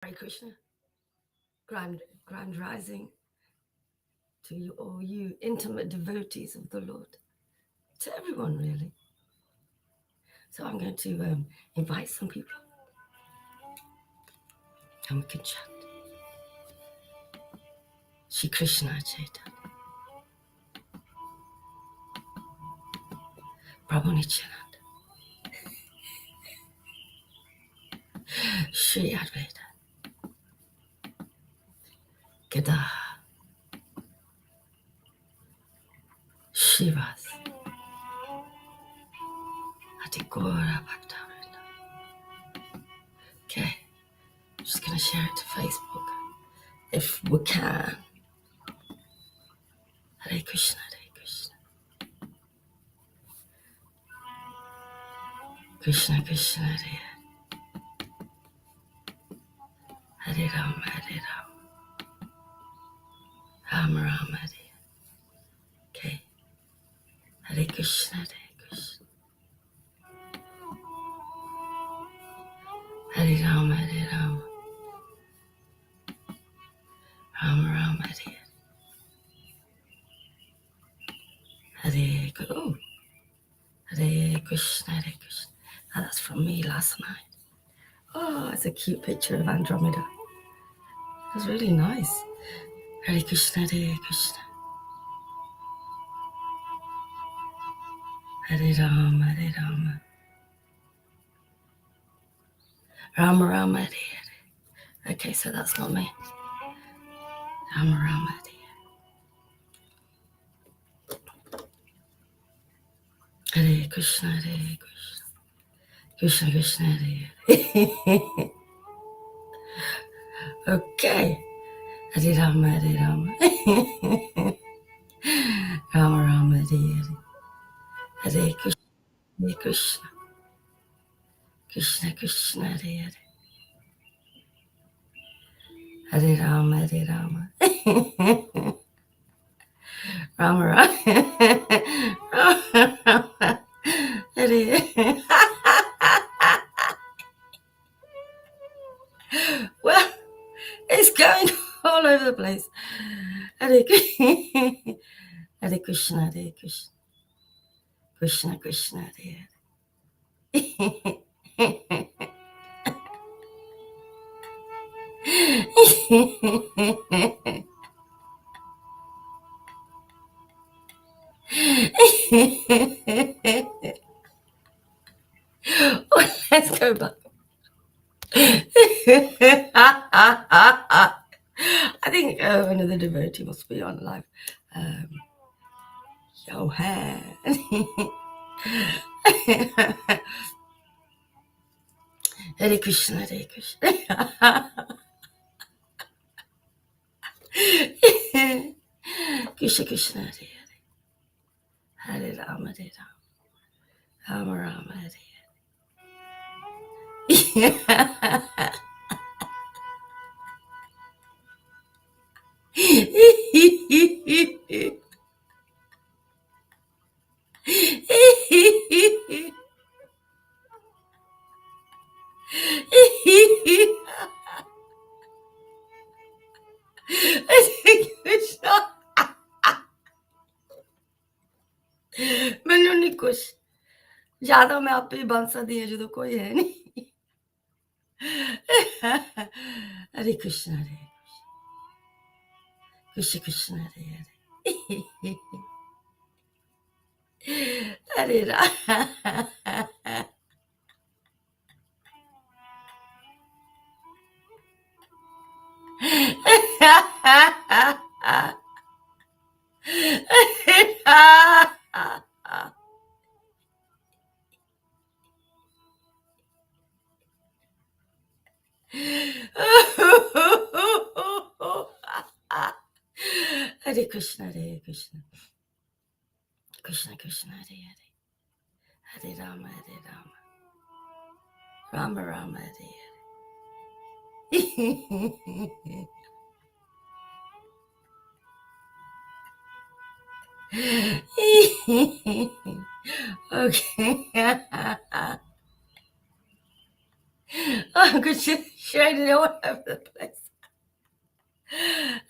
Hare Krishna, grand rising to you all, you intimate devotees of the Lord, to everyone really. So I'm going to invite some people and we can chat. Shri Krishna Chaitanya, Prabhu Nityananda, Shri Advaita, Gada, Shivas, Atigora Bhaktavrita. Okay, I'm just going to share it to Facebook if we can. Hare Krishna, Hare Krishna. Krishna Krishna Hare Hare Rama Hare Rama Rama Rama Hare. Okay. Hare Krishna Hare Krishna Hare Rama Hare Rama Rama Rama Hare Hare Guru Hare Krishna Hare Krishna. Oh, that's from me last night. Oh, it's a cute picture of Andromeda. It was really nice. Hare Krishna Hare Krishna Hare Rama Hare Rama Rama Rama Hare Hare. Okay, so that's not me. Rama Rama Hare Hare Krishna Hare Krishna Krishna Krishna Hare Hare. Okay. Hare Rama Hare Rama Rama Rama Hare Hare Hare Krishna Hare Krishna Krishna Krishna Hare Hare Hare Rama Hare Rama Rama Rama Rama Hare. Well, it's going all over the place. Hare Hare Krishna Hare Krishna Krishna Krishna Hare Hare. Well, let's go back. I think one of the devotees must be on live. Yo, hand. Hare Krishna, Hare Krishna. Krishna Krishna, Hare Hare. Hare Rama, Hare Rama. Rama Rama, Hare Hare. ਮੈਨੂੰ ਨਹੀਂ ਕੁਛ ਜ਼ਿਆਦਾ ਮੈਂ ਆਪੇ ਹੀ ਬਣ ਸਕਦੀ ਹਾਂ ਜਦੋਂ ਕੋਈ ਹੈ ਨਹੀਂ ਹਰੇ ਕ੍ਰਿਸ਼ਨ ਹਰੇ ਕ੍ਰਿਸ਼ਨ ਕ੍ਰਿਸ਼ਨ ਹਰੇ ਹਰੇ ਹਰੇ Ram Hare Krishna, Hare Krishna, Krishna Krishna, Hare Hare, Hare Rama, Hare Rama, Rama Rama, Hare Hare. Okay. Oh, because you're shading all over the place.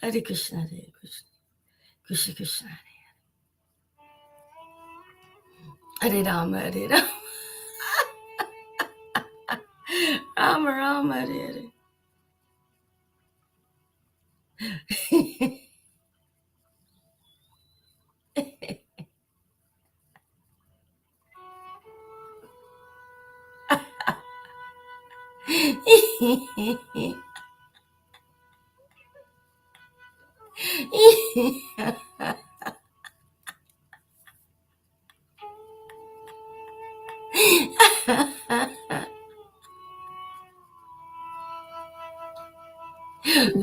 Hare Krishna, Hare Krishna, Krishna Krishna, Hare Rama, Hare Rama, Rama Rama, Hare Hare.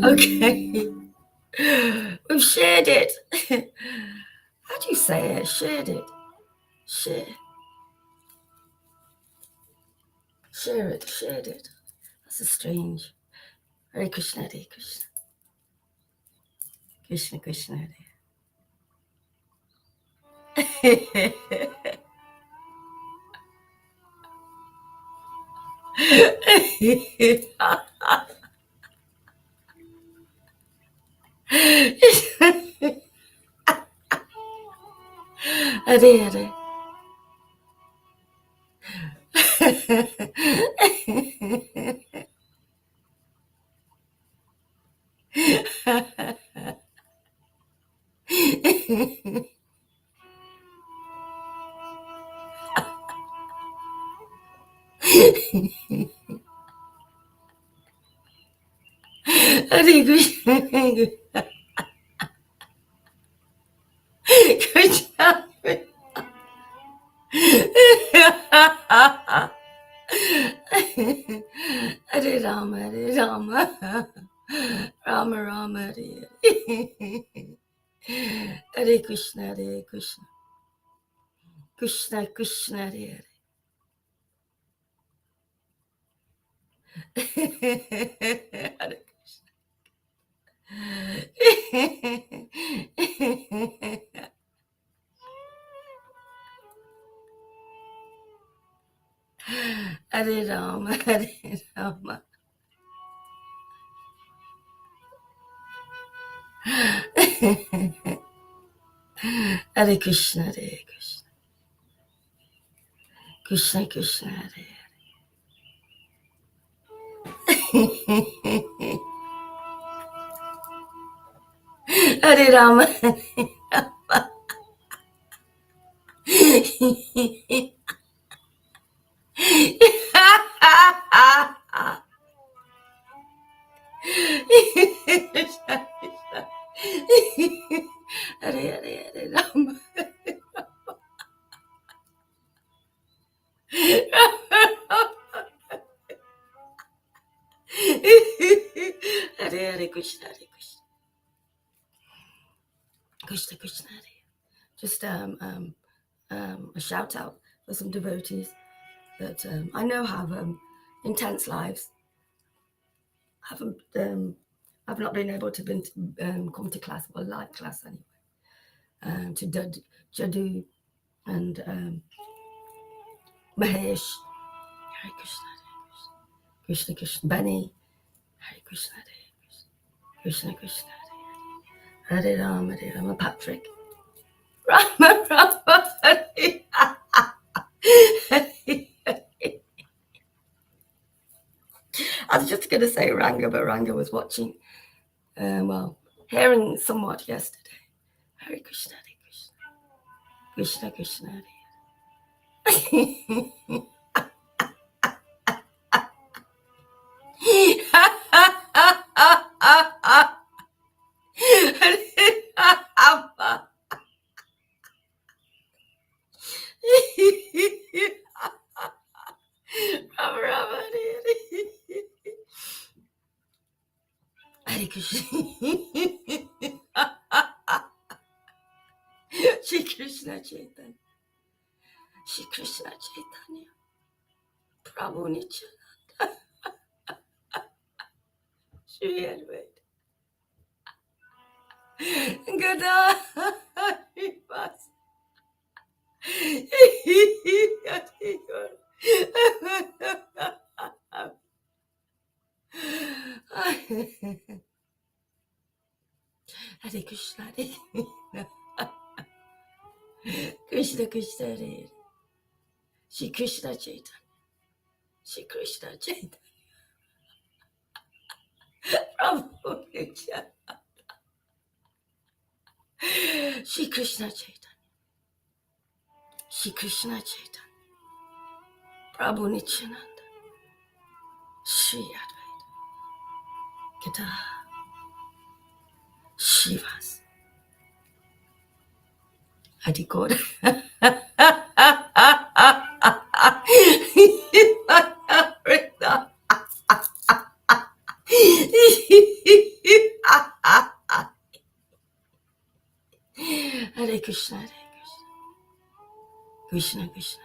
Okay, we've shared it. How do you say it? Shared it. Share it. Shared it. That's a strange. Hare Krishna, Hare Krishna, Krishna Krishna, Hare. Hare Hare. Hare Krishna. Good job. Hare Rama, Hare Rama, Rama Rama, Hare Hare Krishna, Hare Krishna, Krishna Krishna, Hare Hare. Hare Rama, Hare Rama. Hare Krishna, Hare Krishna, Krishna Krishna, Hare Hare Rama, Hare Rama. Hare Hare Rama. Hare Hare Krishna, Hare Krishna, Krishna Krishna, Hare. Just a shout out for some devotees that I know have intense lives. I've not been able to come to class, well, live class anyway. To Jadu and Mahesh, Hare Krishna, Krishna Krishna, Benny, Hare Krishna, Hare Krishna, Krishna Krishna, Hare Rama, Hare Rama, Patrick, Rama Rama, Hare. I was just going to say Ranga, but Ranga was watching, hearing somewhat yesterday. Hare Krishna, Hare Krishna, Krishna Krishna, Hare. Hare Krishna. Shri Krishna Chaitanya. Shri Krishna Chaitanya. Prabhu Nityananda. Shri Advaita. Gada Harivas. Hare Krishna, Hare Krishna, Krishna, Hare Shri Krishna Chaitanya, Shri Krishna Chaitanya, Prabhu Nityananda, Shri Krishna Chaitanya, Shri Krishna Chaitanya, Prabhu Nityananda, Shri Advaita, Gita, Shivas, Adikoda. Hare Krishna, Hare Krishna, Krishna Krishna,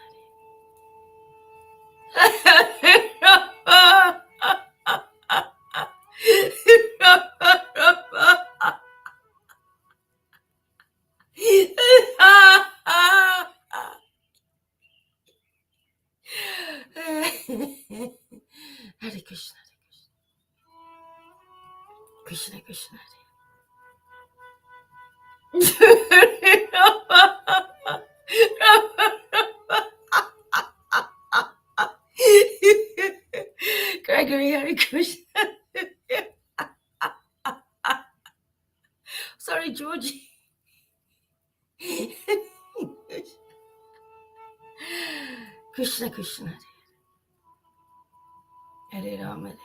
Hare Krishna, Krishna Krishna, Gregory, Hare Krishna. Sorry, Georgie. Krishna Krishna, Hare Rama, Hare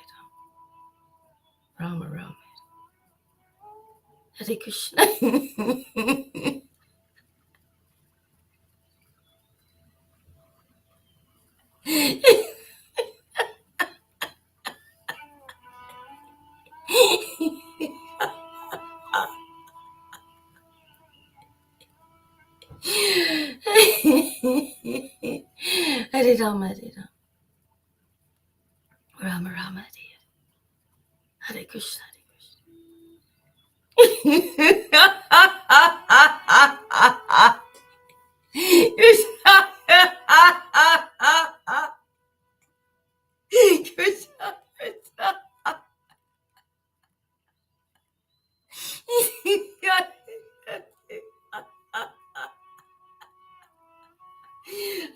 Rama, Rama Rama, Hare Krishna. Hare Rama, Hare Rama, Rama Rama, Hare Krishna, Hare Krishna. Krishna, Krishna.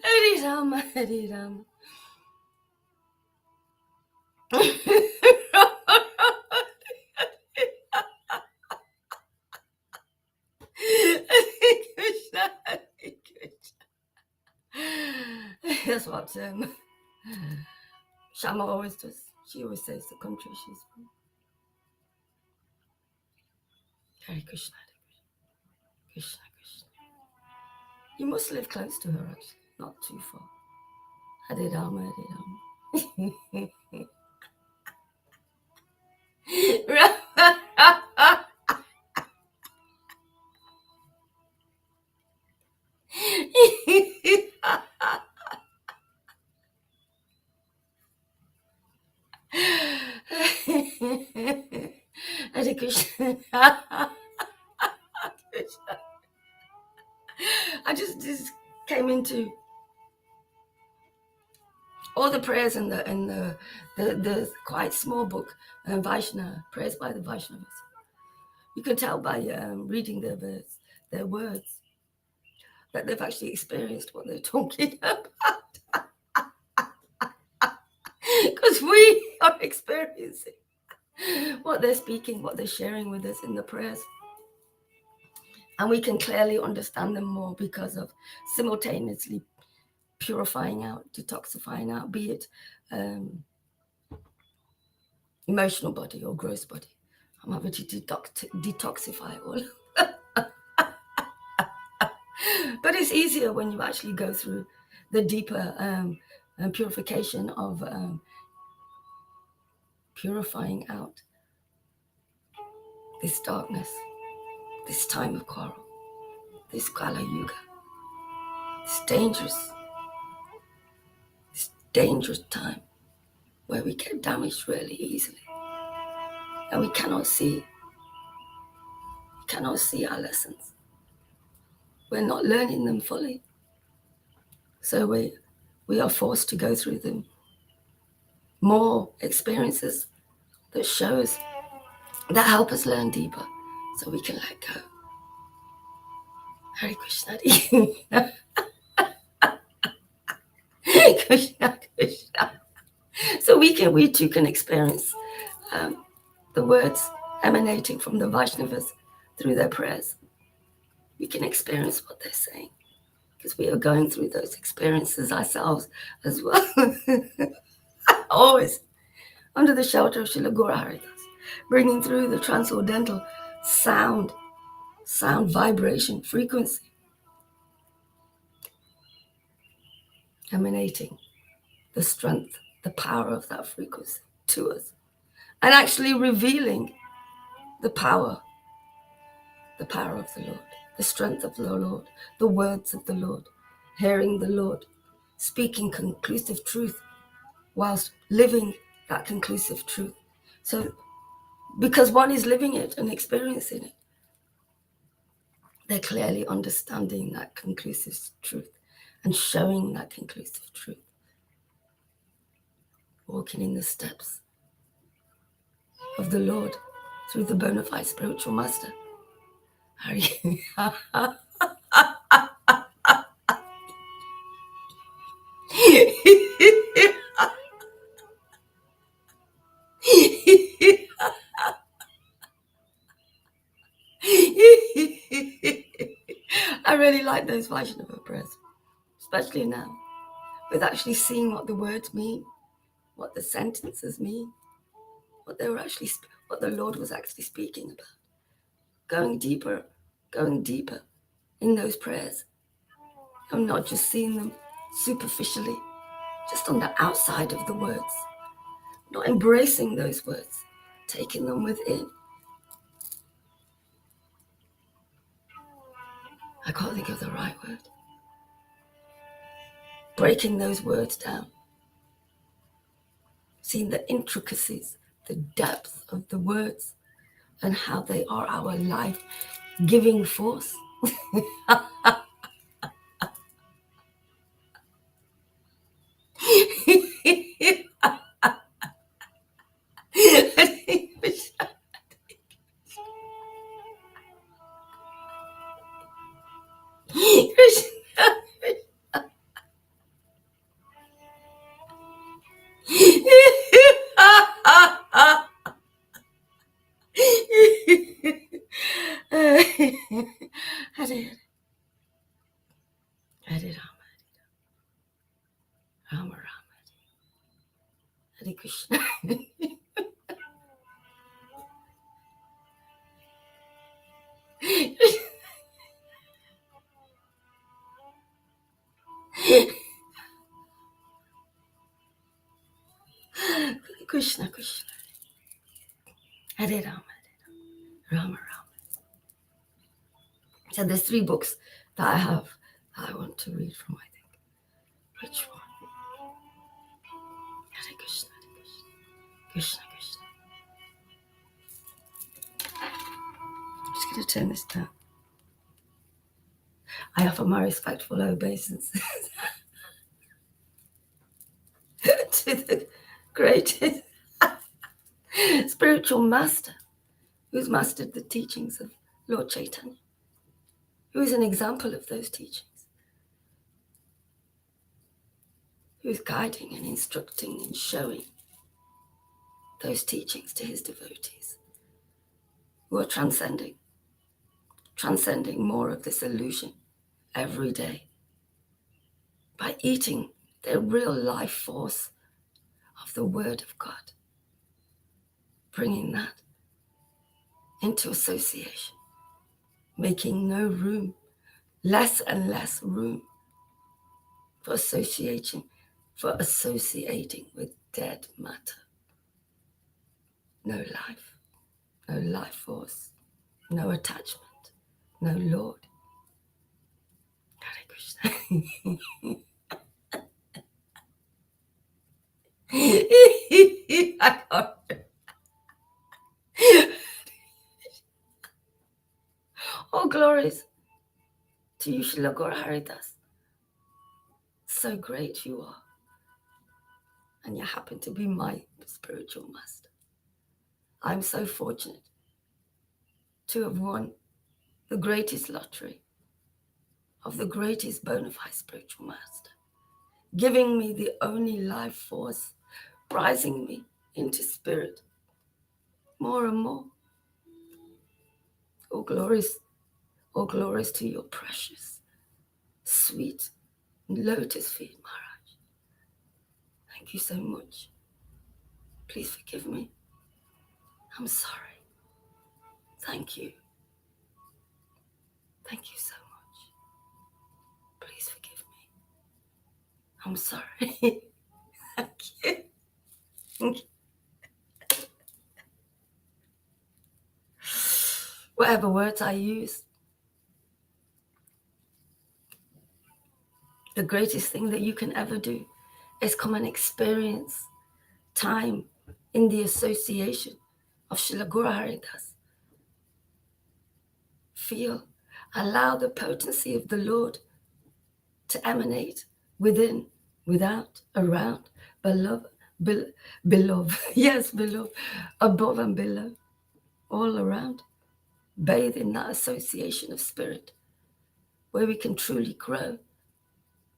Hare Rama, Hare Rama. Hare Krishna, Hare Krishna. That's what Shama always does. She always says the country she's from. Hare Krishna, Hare Krishna, Krishna. You must live close to her, actually, not too far. Hare Rama, Hare Rama. Hare Krishna. I just came into all the prayers in the quite small book, Vaishnava, prayers by the Vaishnavas. You can tell by reading their words, that they've actually experienced what they're talking about. Because we are experiencing what they're speaking, what they're sharing with us in the prayers. And we can clearly understand them more because of simultaneously purifying out, detoxifying out, be it emotional body or gross body. I'm having to detoxify all. But it's easier when you actually go through the deeper purification of purifying out this darkness, this time of quarrel, this Kala Yuga, this dangerous time where we get damaged really easily and we cannot see our lessons. We're not learning them fully. So we are forced to go through them, more experiences that shows, that help us learn deeper so we can let go. Hare Krishna. Krishna, Krishna. So we too can experience the words emanating from the Vaishnavas through their prayers. We can experience what they're saying because we are going through those experiences ourselves as well. Always under the shelter of Srila Guru Haridas, bringing through the transcendental sound, vibration, frequency, emanating the strength, the power of that frequency to us, and actually revealing the power of the Lord, the strength of the Lord, the words of the Lord, hearing the Lord, speaking conclusive truth whilst living that conclusive truth. So because one is living it and experiencing it, they're clearly understanding that conclusive truth and showing that conclusive truth, walking in the steps of the Lord through the bona fide spiritual master. I really like those Vaishnava prayers, especially now, with actually seeing what the words mean, what the sentences mean, what they were actually, what the Lord was actually speaking about. Going deeper in those prayers. I'm not just seeing them superficially, just on the outside of the words, not embracing those words, taking them within. I can't think of the right word. Breaking those words down, seeing the intricacies, the depth of the words, and how they are our life-giving force. Hare Rama, Hare Krishna. Krishna, Krishna. Hare Rama, Rama. So there's 3 books that I have that I want to read from, I think. Which one? Hare Krishna, Krishna, Krishna. I'm just going to turn this down. I offer my respectful obeisance to the greatest spiritual master who's mastered the teachings of Lord Caitanya, who is an example of those teachings, who is guiding and instructing and showing those teachings to his devotees, who are transcending more of this illusion every day by eating the real life force of the Word of God, bringing that into association, making no room, less and less room for associating with dead matter. No life force, no attachment, no Lord. Hare Krishna. All glories to you, Srila Guru Haridas. So great you are. And you happen to be my spiritual master. I'm so fortunate to have won the greatest lottery of the greatest bona fide spiritual master, giving me the only life force, rising me into spirit more and more. All glories to your precious, sweet lotus feet, Maharaj. Thank you so much. Please forgive me. I'm sorry. Thank you. Thank you so much. Please forgive me. I'm sorry. Thank you. Thank you. Whatever words I use, the greatest thing that you can ever do is come and experience time in the association of Srila Guru Haridas. Feel, allow the potency of the Lord to emanate within, without, around, beloved, yes, beloved, above and below, all around. Bathe in that association of spirit where we can truly grow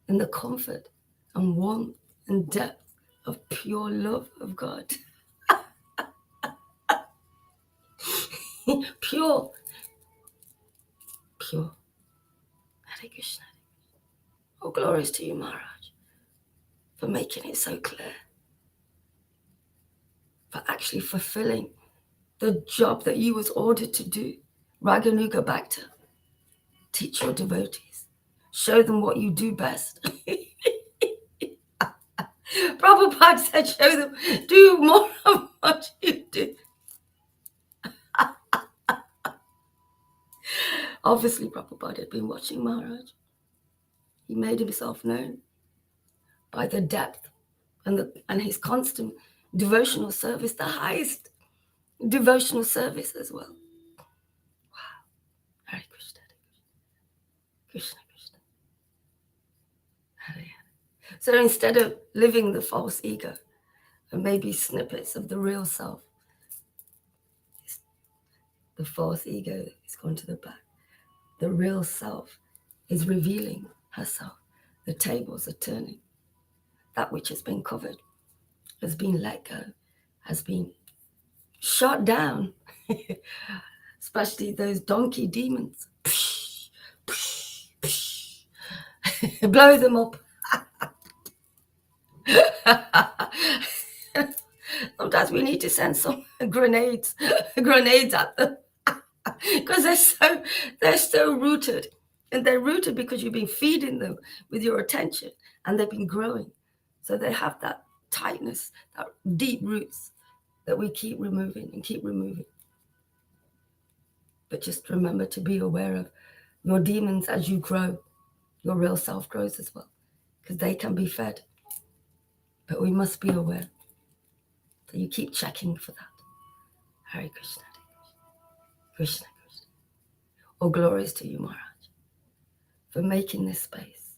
in the comfort and warmth and depth of pure love of God. Pure. Hare Krishna. Oh, glories to you, Maharaj, for making it so clear, for actually fulfilling the job that you was ordered to do. Raganuga Bhakta, teach your devotees. Show them what you do best. Prabhupada said, show them, do more of what you do. Obviously, Prabhupada had been watching Maharaj. He made himself known by the depth and his constant devotional service, the highest devotional service as well. Wow. Hare Krishna. Krishna, Krishna. Hare Hare. So instead of living the false ego and maybe snippets of the real self, the false ego is gone to the back. The real self is revealing herself. The tables are turning. That which has been covered has been let go, has been shot down, especially those donkey demons. Blow them up. Sometimes we need to send some grenades at them because they're so rooted, and they're rooted because you've been feeding them with your attention, and they've been growing, so they have that tightness, that deep roots that we keep removing. But just remember to be aware of your demons as you grow. Your real self grows as well, because they can be fed. But we must be aware. So you keep checking for that. Hare Krishna. Krishna, Krishna. All glories to you, Maharaj, for making this space,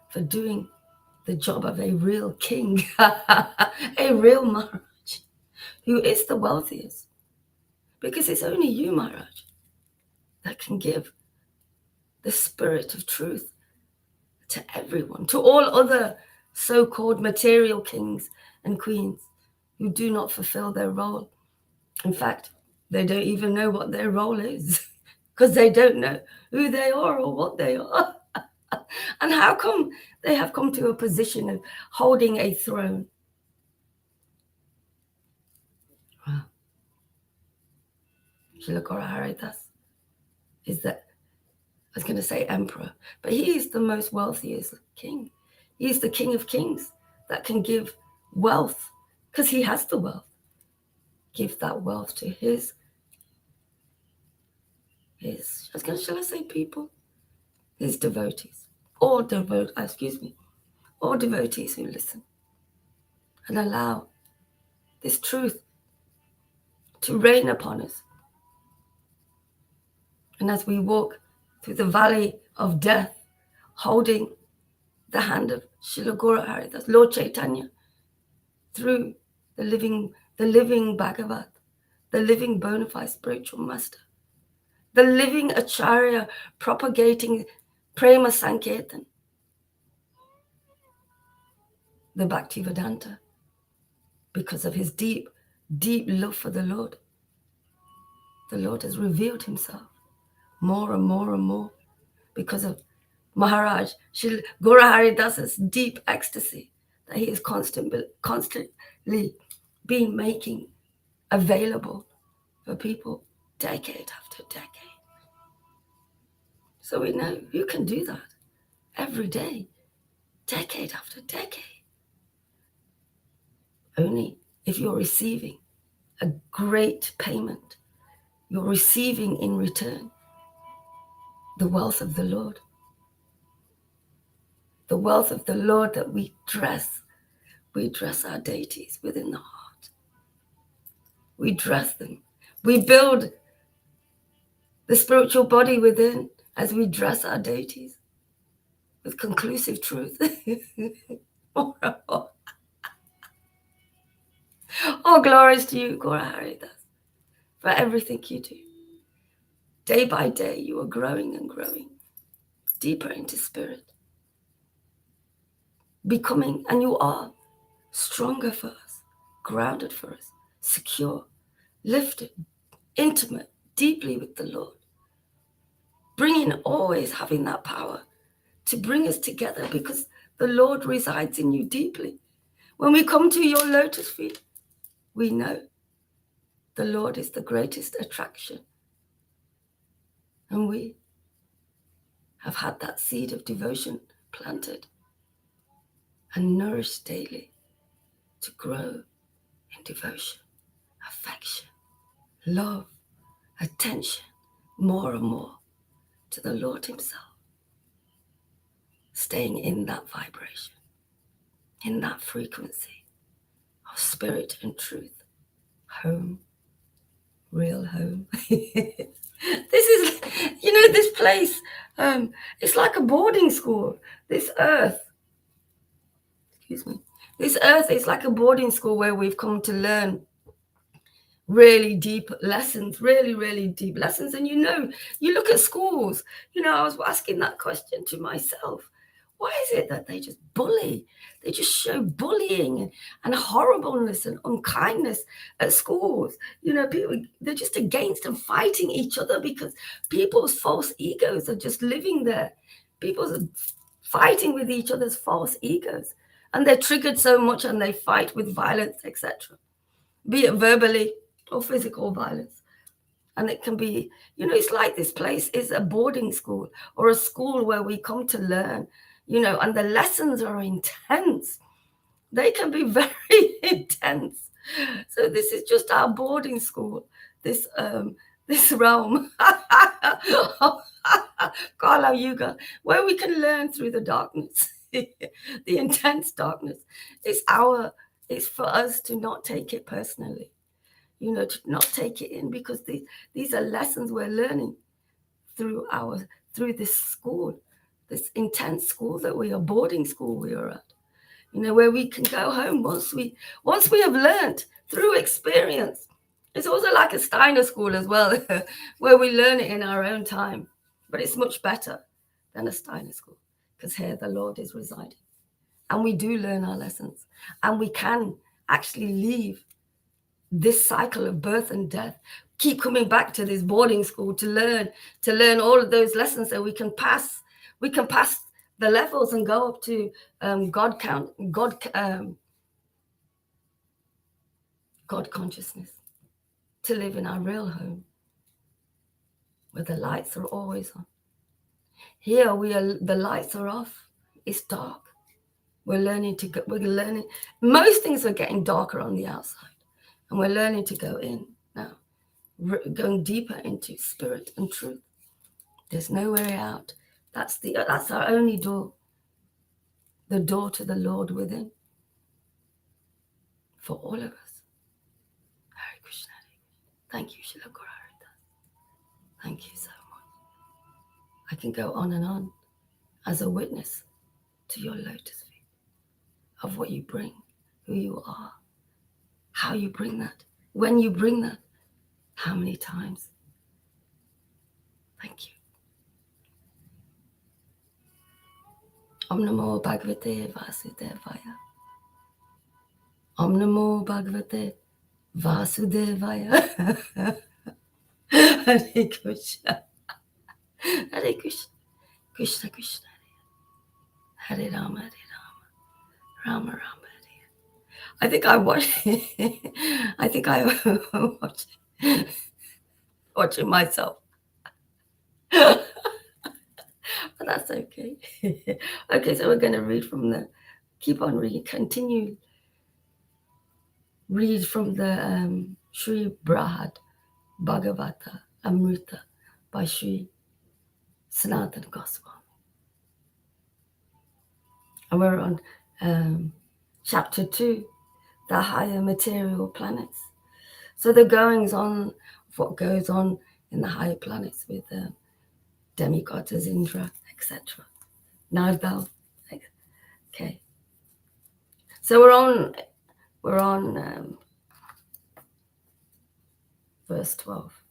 for doing the job of a real king, a real Maharaj, who is the wealthiest. Because it's only you, Maharaj, that can give the spirit of truth to everyone, to all other so-called material kings and queens who do not fulfill their role. In fact, they don't even know what their role is because they don't know who they are or what they are. And how come they have come to a position of holding a throne? Wow. Srila Guru Haridas is that, I was going to say emperor, but he is the most wealthiest king. He is the king of kings that can give wealth because he has the wealth. Give that wealth to his shall I say people? His devotees. All devotees who listen and allow this truth to reign upon us. And as we walk through the valley of death, holding the hand of Srila Guru Haridas, Lord Caitanya, through the living Bhagavat, the living bona fide spiritual master, the living Acharya propagating Prema Sankirtan, the Bhaktivedanta, because of his deep, deep love for the Lord. The Lord has revealed himself more and more and more because of Maharaj Guru Hari Das's deep ecstasy that he is constantly been making available for people decade after decade. So we know you can do that every day, decade after decade. Only if you're receiving a great payment, you're receiving in return the wealth of the Lord. The wealth of the Lord that we dress our deities within the heart. We dress them. We build the spiritual body within as we dress our deities with conclusive truth. Oh, glories to you, Guru Hari Das, for everything you do. Day by day, you are growing and growing deeper into spirit, becoming, and you are stronger for us, grounded for us, secure, lifted, intimate, deeply with the Lord, always having that power to bring us together because the Lord resides in you deeply. When we come to your lotus feet, we know the Lord is the greatest attraction. And we have had that seed of devotion planted and nourished daily to grow in devotion, affection, love, attention, more and more to the Lord himself. Staying in that vibration, in that frequency of spirit and truth. Home, real home. This is, this place, it's like a boarding school. This earth is like a boarding school where we've come to learn really deep lessons, really, really deep lessons. And you look at schools, I was asking that question to myself. Why is it that they just bully? They just show bullying and horribleness and unkindness at schools. People, they're just against and fighting each other because people's false egos are just living there. People are fighting with each other's false egos. And they're triggered so much and they fight with violence, etc. Be it verbally or physical violence. And it can be, it's like this place is a boarding school or a school where we come to learn, and the lessons are intense. They can be very intense. So this is just our boarding school, this realm, Kala Yuga, where we can learn through the darkness, the intense darkness. It's for us to not take it personally. To not take it in because these are lessons we're learning through this school, this intense school that we are, boarding school we are at, where we can go home once we have learned through experience. It's also like a Steiner school as well, where we learn it in our own time, but it's much better than a Steiner school because here the Lord is residing and we do learn our lessons and we can actually leave this cycle of birth and death, keep coming back to this boarding school to learn all of those lessons so we can pass the levels and go up to God consciousness, to live in our real home where the lights are always on. Here the lights are off. It's dark. We're learning. Most things are getting darker on the outside. And we're learning to go in now, going deeper into spirit and truth. There's no way out. That's our only door. The door to the Lord within. For all of us. Hare Krishna. Thank you, Srila Guru Hari Das. Thank you so much. I can go on and on as a witness to your lotus feet of what you bring, who you are, how you bring that, when you bring that. How many times? Thank you. Om Namo Bhagavate Vasudevaya. Om Namo Bhagavate Vasudevaya. Hare Krishna. Hare Krishna. Krishna Krishna. Hare Rama. Hare Rama. Rama Rama. Hare. I think I watch. I think I watching myself. But that's okay. Okay, so we're going to read from the. Keep on reading. Continue. Read from the Sri Brahad Bhagavata Amrita by Sri Sanatana Goswami. And we're on chapter 2, the higher material planets. So the goings on, what goes on in the higher planets with demigods, Indra, etc. Nardal. Okay. So we're on verse 12.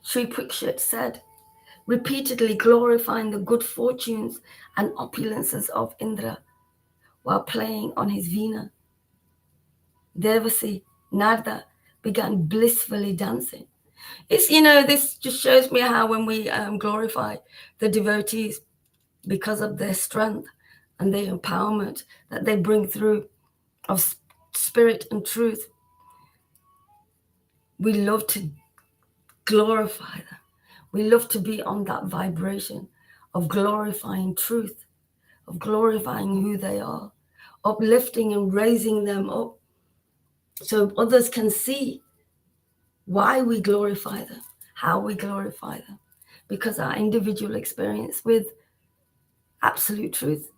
Sri Parikshit said, repeatedly glorifying the good fortunes and opulences of Indra while playing on his veena, Devasi, Narada began blissfully dancing. It's, this just shows me how when we glorify the devotees because of their strength and their empowerment that they bring through of spirit and truth, we love to glorify them. We love to be on that vibration of glorifying truth, of glorifying who they are, uplifting and raising them up so others can see why we glorify them, how we glorify them, because our individual experience with absolute truth,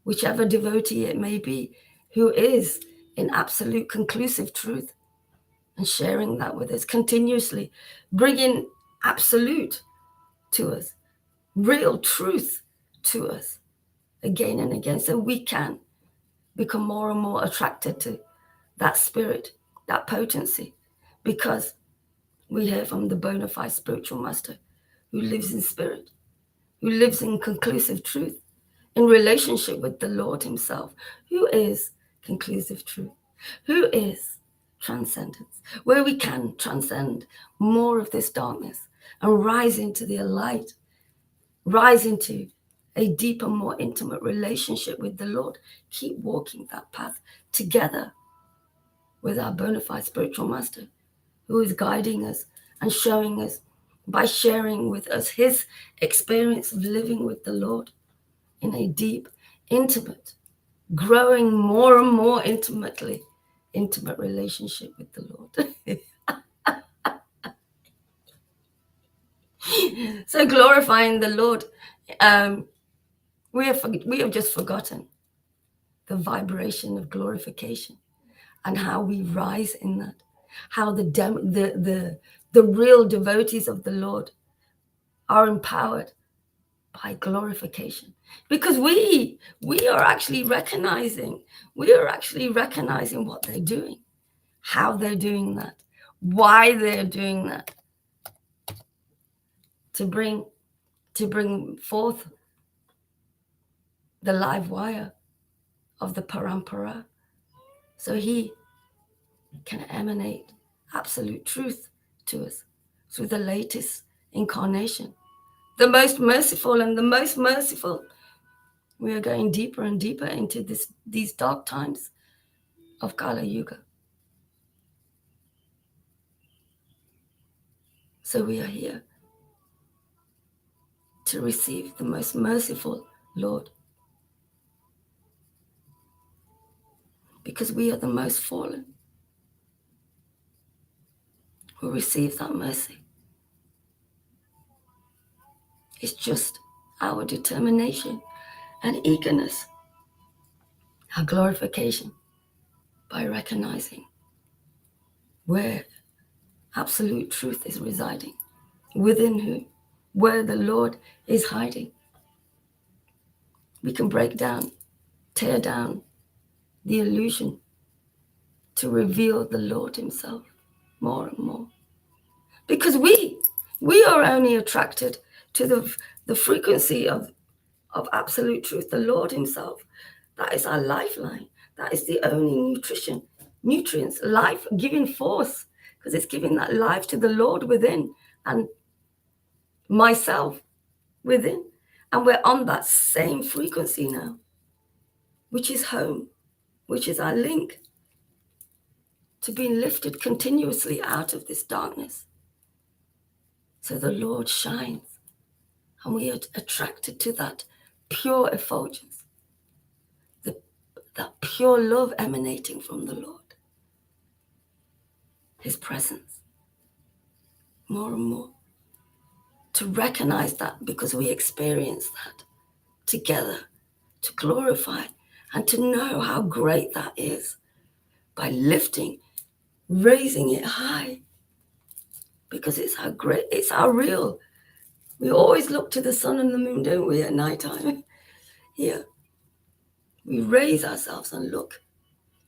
whichever devotee it may be, who is in absolute conclusive truth, and sharing that with us continuously, bringing absolute to us, real truth to us again and again, so we can become more and more attracted to that spirit, that potency, because we hear from the bona fide spiritual master who lives in spirit, who lives in conclusive truth, in relationship with the Lord himself, who is conclusive truth, who is transcendence, where we can transcend more of this darkness and rise into the light, rise into a deeper, more intimate relationship with the Lord. Keep walking that path together with our bona fide spiritual master, who is guiding us and showing us by sharing with us his experience of living with the Lord in a deep, intimate, growing more and more intimate relationship with the Lord. So glorifying the Lord, we have just forgotten the vibration of glorification and how we rise in that, how the real devotees of the Lord are empowered by glorification, because we are actually recognizing what they're doing, how they're doing that, why they're doing that, to bring forth the live wire of the parampara, so he can emanate absolute truth to us through the latest incarnation, the most merciful and the most merciful. We are going deeper and deeper into these dark times of Kali Yuga. So we are here to receive the most merciful Lord, because we are the most fallen who receive that mercy. It's just our determination and eagerness, our glorification, by recognizing where absolute truth is residing, within whom, where the Lord is hiding. We can break down, tear down the illusion to reveal the Lord himself more and more. Because we are only attracted to the frequency of absolute truth, the Lord himself. That is our lifeline. That is the only nutrients, life-giving force, because it's giving that life to the Lord within and myself within. And we're on that same frequency now, which is home, which is our link to being lifted continuously out of this darkness. So the Lord shines, and we are attracted to that pure effulgence, that pure love emanating from the Lord, his presence, more and more. To recognize that, because we experience that together, to glorify and to know how great that is by lifting, raising it high, because it's our real. We always look to the sun and the moon, don't we, at nighttime? Here, we raise ourselves and look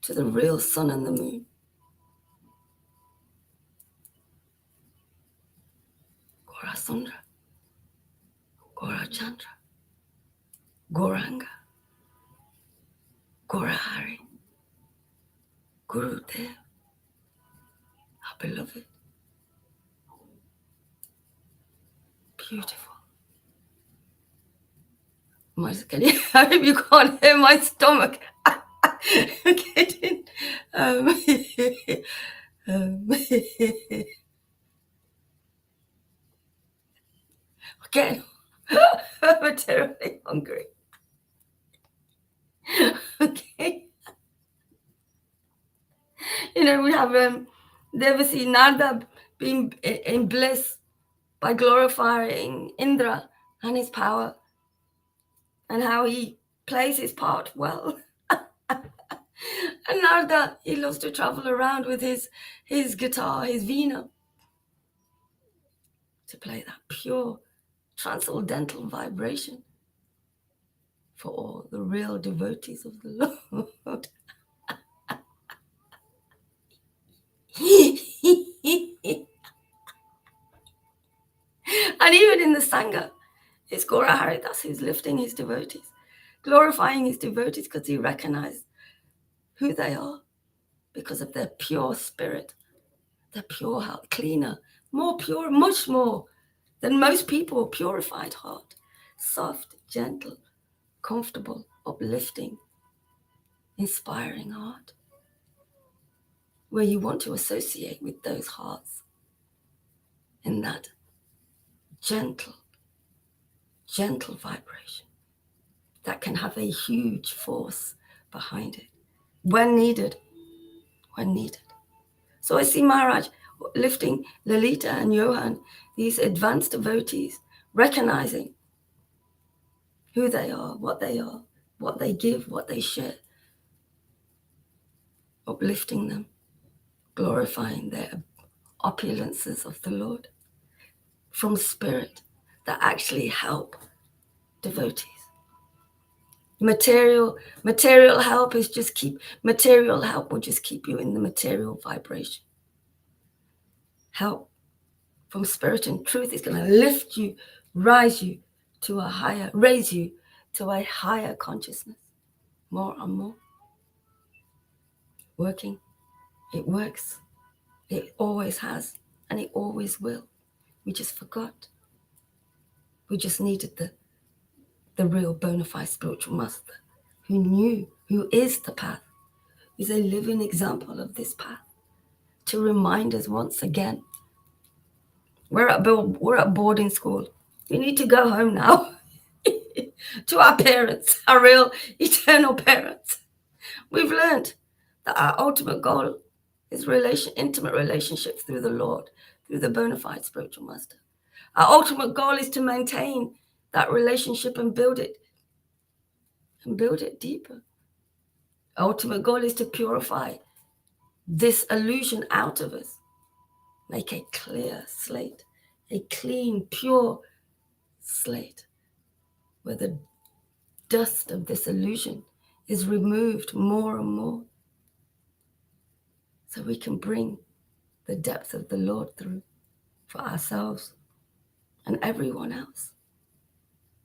to the real sun and the moon. Gora Sundra, Gora Chandra, Goranga, Gora Hari, Guru Dev, our beloved. Beautiful. I hope you can't hear my stomach. I'm kidding. Again, I'm terribly hungry. Okay. We have Devasi Narada being in bliss by glorifying Indra and his power and how he plays his part well. And Narada, he loves to travel around with his guitar, his veena, to play that pure transcendental vibration for all the real devotees of the Lord. And even in the Sangha, it's Gora Haridas who's lifting his devotees, glorifying his devotees, because he recognized who they are because of their pure spirit, their pure heart, cleaner, more pure, much more than most people, purified heart, soft, gentle, comfortable, uplifting, inspiring heart, where you want to associate with those hearts in that gentle vibration that can have a huge force behind it when needed. So I see Maharaj lifting Lalita and Johan, these advanced devotees, recognizing who they are, what they give, what they share, uplifting them, glorifying their opulences of the Lord from spirit that actually help devotees. Material help will just keep you in the material vibration. Help from spirit and truth is going to lift you, raise you to a higher consciousness, more and more. Working, it works, it always has, and it always will. We just forgot. We just needed the real bona fide spiritual master who is the path, who's a living example of this path, to remind us once again. We're at boarding school. We need to go home now to our parents, our real eternal parents. We've learned that our ultimate goal is intimate relationships through the Lord, through the bona fide spiritual master. Our ultimate goal is to maintain that relationship and build it deeper. Our ultimate goal is to purify this illusion out of us. Make a clear slate, a clean, pure slate, where the dust of this illusion is removed more and more, so we can bring the depth of the Lord through for ourselves and everyone else.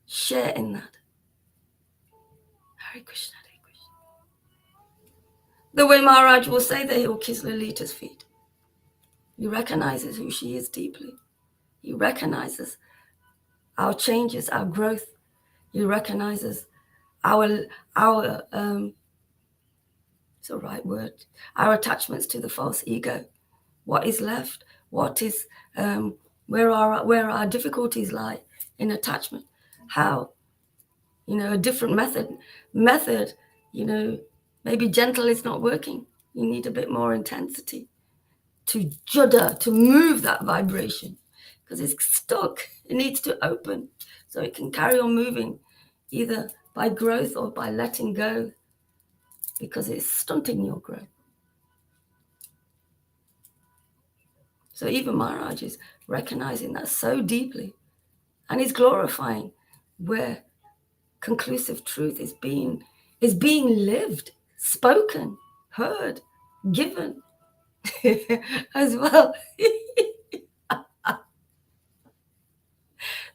Share in that. Hare Krishna, Hare Krishna. The way Maharaj will say that he will kiss Lalita's feet. He recognizes who she is deeply. He recognizes our changes, our growth. He recognizes our it's the right word, our attachments to the false ego. What is left? What is where our difficulties lie in attachment? How? A different method, maybe gentle is not working. You need a bit more intensity to judder, to move that vibration, because it's stuck. It needs to open so it can carry on moving, either by growth or by letting go, because it's stunting your growth. So even Maharaj is recognizing that so deeply, and is glorifying where conclusive truth is being lived, spoken, heard, given as well. It's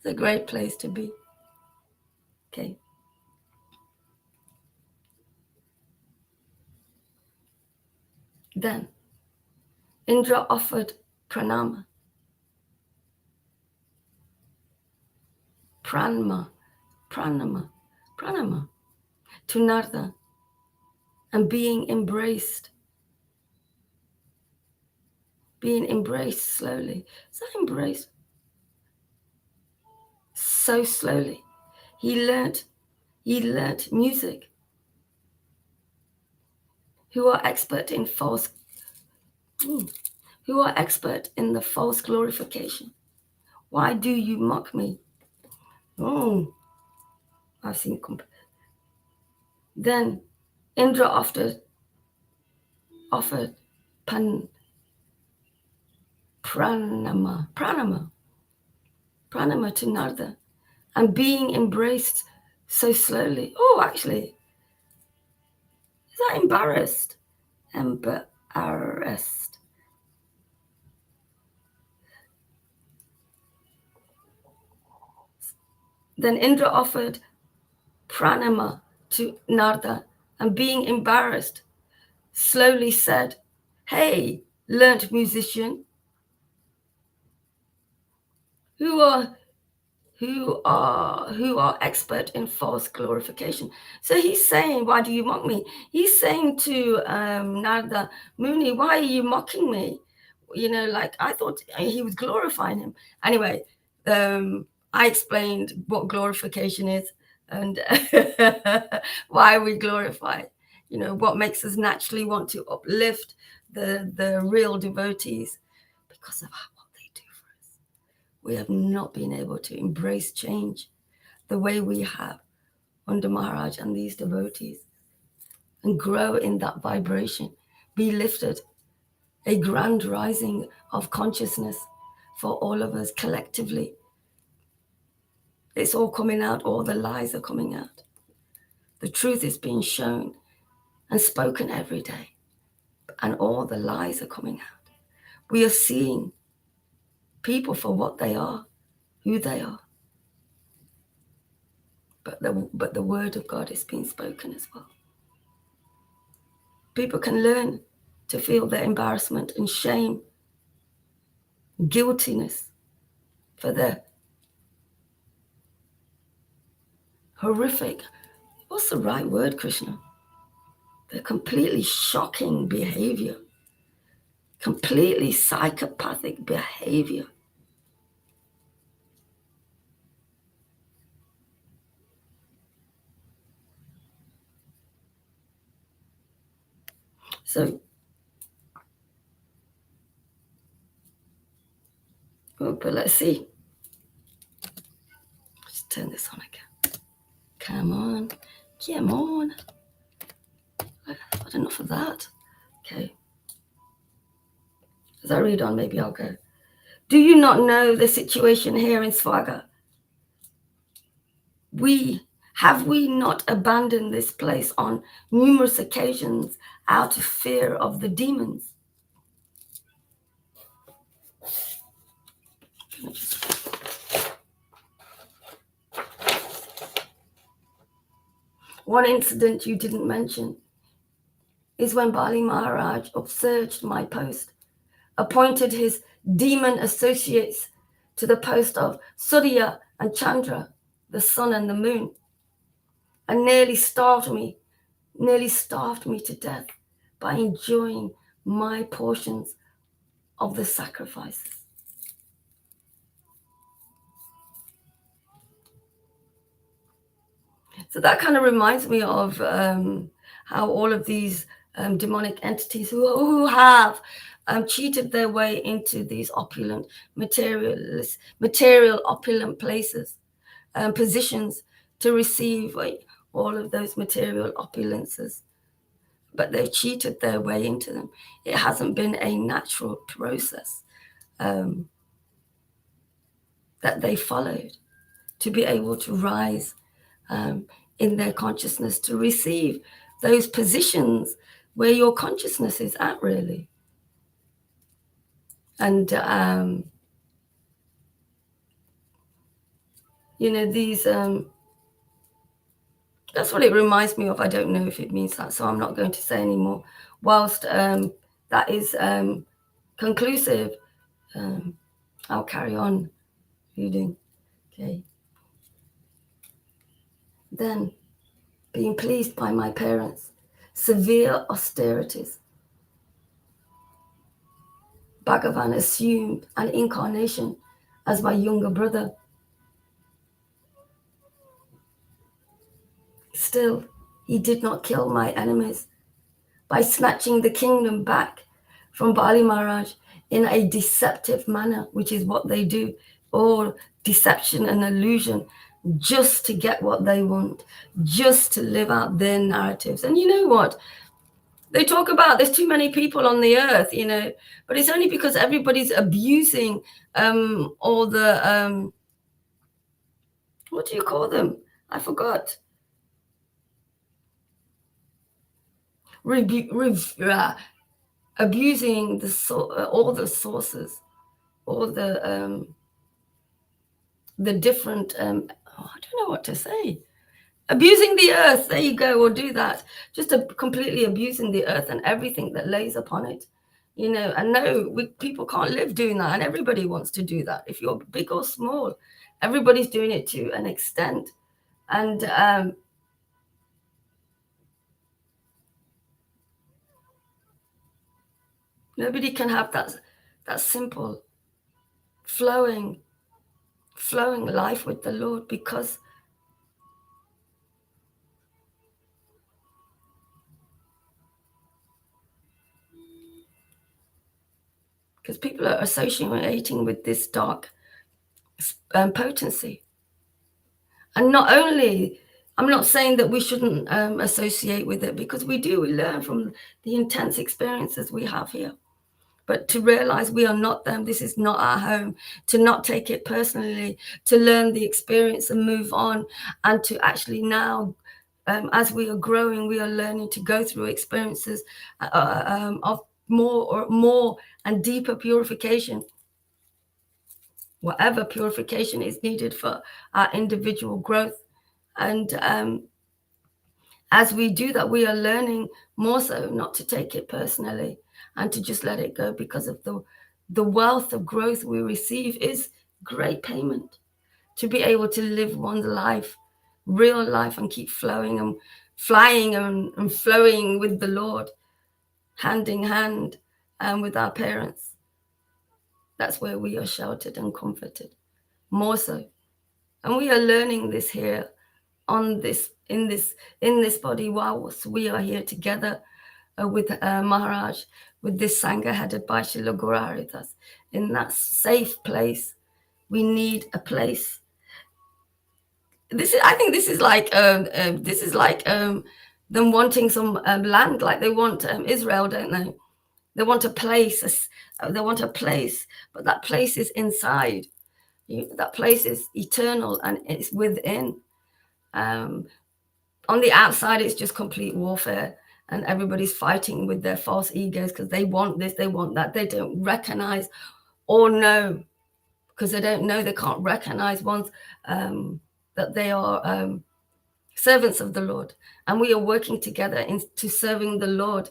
a great place to be. Okay. Then Indra offered pranama to Narada, and being embraced slowly. So embraced so slowly. He learnt music. Who are expert in the false glorification. Why do you mock me? Oh, I've seen. Then Indra offered pranama to Narada, and being embraced so slowly. Oh, actually, is that embarrassed? Embarrassed. Then Indra offered pranama to Narada, and being embarrassed, slowly said, "Hey, learnt musician, who are expert in false glorification." So he's saying, why do you mock me? He's saying to Narada Muni, why are you mocking me? Like I thought he was glorifying him. Anyway, I explained what glorification is and why we glorify. What makes us naturally want to uplift the real devotees, because of what they do for us. We have not been able to embrace change the way we have under Maharaj and these devotees, and grow in that vibration, be lifted, a grand rising of consciousness for all of us collectively. It's all coming out, all the lies are coming out. The truth is being shown and spoken every day, and all the lies are coming out. We are seeing people for what they are, who they are. But the word of God is being spoken as well. People can learn to feel their embarrassment and shame, guiltiness for their horrific, what's the right word, Krishna? Their completely shocking behavior, completely psychopathic behavior. So, but let's see. Let's turn this on again. Come on. I've had enough of that. Okay. As I read on, maybe I'll go. Do you not know the situation here in Svaga? We Have we not abandoned this place on numerous occasions out of fear of the demons? One incident you didn't mention is when Bali Maharaj upsurged my post, appointed his demon associates to the post of Surya and Chandra, the sun and the moon, and nearly starved me to death by enjoying my portions of the sacrifices. So that kind of reminds me of how all of these demonic entities who have cheated their way into these opulent, material opulent places, positions to receive all of those material opulences. But they've cheated their way into them. It hasn't been a natural process that they followed to be able to rise in their consciousness, to receive those positions where your consciousness is at, really. And these that's what it reminds me of. I don't know if it means that, so I'm not going to say anymore. Whilst that is conclusive, I'll carry on reading. Okay. Then, being pleased by my parents' severe austerities, Bhagavan assumed an incarnation as my younger brother. Still, he did not kill my enemies by snatching the kingdom back from Bali Maharaj in a deceptive manner, which is what they do, all deception and illusion, just to get what they want, just to live out their narratives. And you know what? They talk about there's too many people on the earth, but it's only because everybody's abusing all the, what do you call them? I forgot. Abusing all the sources, all the different, I don't know what to say. Abusing the earth, there you go, or do that. Just completely abusing the earth and everything that lays upon it. And no, people can't live doing that, and everybody wants to do that. If you're big or small, everybody's doing it to an extent. And nobody can have that simple, flowing life with the Lord, because people are associating with this dark potency. And not only, I'm not saying that we shouldn't associate with it, because we learn from the intense experiences we have here. But to realize we are not them, this is not our home, to not take it personally, to learn the experience and move on, and to actually now, as we are growing, we are learning to go through experiences of more and deeper purification, whatever purification is needed for our individual growth. And as we do that, we are learning more so not to take it personally and to just let it go, because of the wealth of growth we receive is great payment to be able to live one's life, real life, and keep flowing and flying and flowing with the Lord, hand in hand, and with our parents. That's where we are sheltered and comforted, more so. And we are learning this here in this body, whilst we are here together with Maharaj, with this Sangha headed by Srila Guru Haridas, in that safe place. We need a place. I think this is like them wanting some land, like they want Israel, don't they? They want a place. But that place is inside. That place is eternal and it's within. On the outside, it's just complete warfare, and everybody's fighting with their false egos because they want this, they want that. They don't recognize or know, because they don't know, they can't recognize once that they are servants of the Lord, and we are working together into serving the Lord,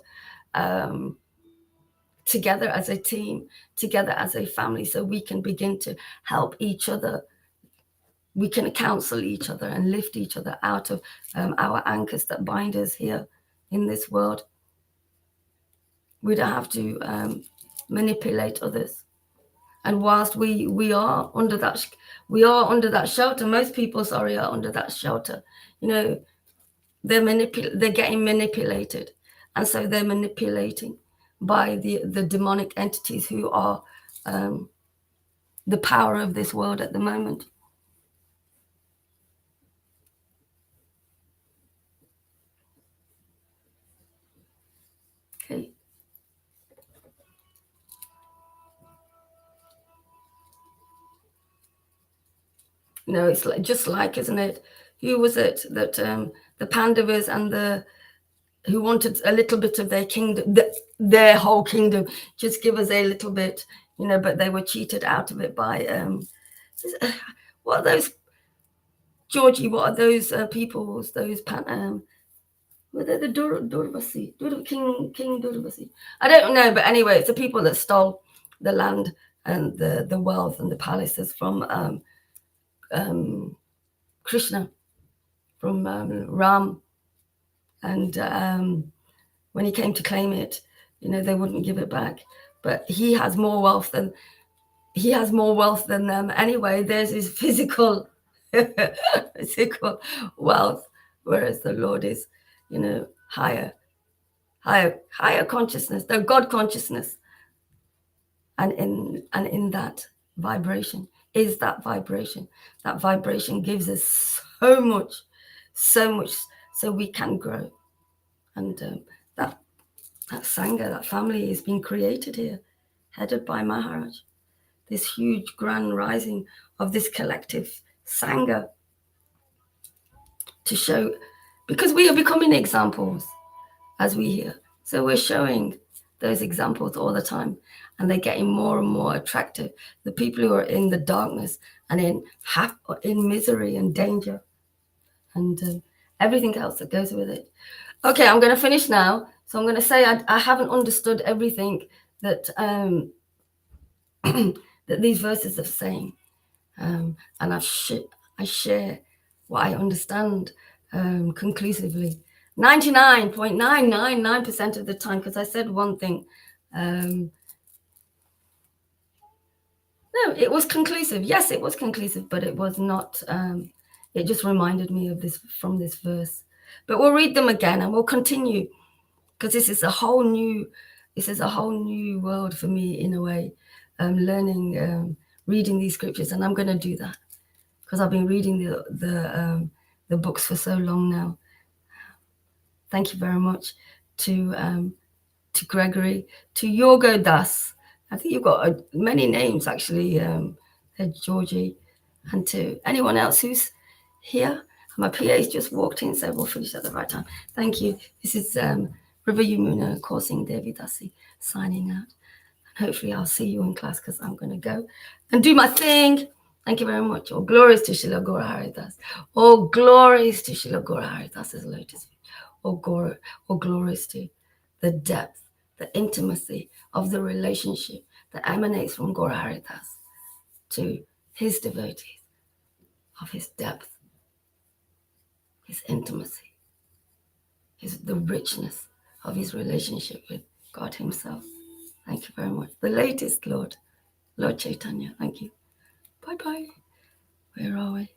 together as a team, together as a family, so we can begin to help each other. We can counsel each other and lift each other out of our anchors that bind us here in this world. We don't have to manipulate others. And whilst we are under that shelter, most people, are under that shelter. You know, they're getting manipulated, and so they're manipulating by the demonic entities who are the power of this world at the moment. Okay. You know, it's just like, isn't it? Who was it that the Pandavas and who wanted a little bit of their kingdom, their whole kingdom, just give us a little bit, you know, but they were cheated out of it by what are those, Georgie? What are those peoples? Those were they the Durvasi? King Durvasi? I don't know, but anyway, it's the people that stole the land and the wealth and the palaces from Krishna, from Ram, and when he came to claim it, you know, they wouldn't give it back. But he has more wealth than them anyway. There's his physical physical wealth, whereas the Lord is, you know, higher consciousness, the God consciousness, and in that vibration is that vibration. That vibration gives us so much, so we can grow, and that Sangha, that family, is being created here, headed by Maharaj. This huge grand rising of this collective Sangha to show, because we are becoming examples as we hear. So we're showing those examples all the time, and they're getting more and more attractive. The people who are in the darkness and in misery and danger, and everything else that goes with it. Okay, I'm going to finish now. So I'm going to say I haven't understood everything that that these verses are saying, and I share what I understand conclusively. 99.999% of the time, because I said one thing. No, it was conclusive. Yes, it was conclusive, but it was not. It just reminded me of this from this verse. But we'll read them again and we'll continue, because this is a whole new world for me in a way. Learning, reading these scriptures, and I'm going to do that because I've been reading the books for so long now. Thank you very much to Gregory, to Yoga Das. I think you've got many names actually, Georgie, and to anyone else who's here. My PA's just walked in, so we'll finish at the right time. Thank you. This is River Yamuna Coursing Devi Dasi signing out. And hopefully I'll see you in class, because I'm going to go and do my thing. Thank you very much. All glories to Srila Gaura Haridas. All glories to Srila Gaura Haridas's lotus feet. All glories to the depth, the intimacy of the relationship that emanates from Gaura Haridas to his devotees, of his depth, his intimacy, the richness of his relationship with God himself. Thank you very much. The latest Lord Caitanya. Thank you. Bye-bye. Where are we?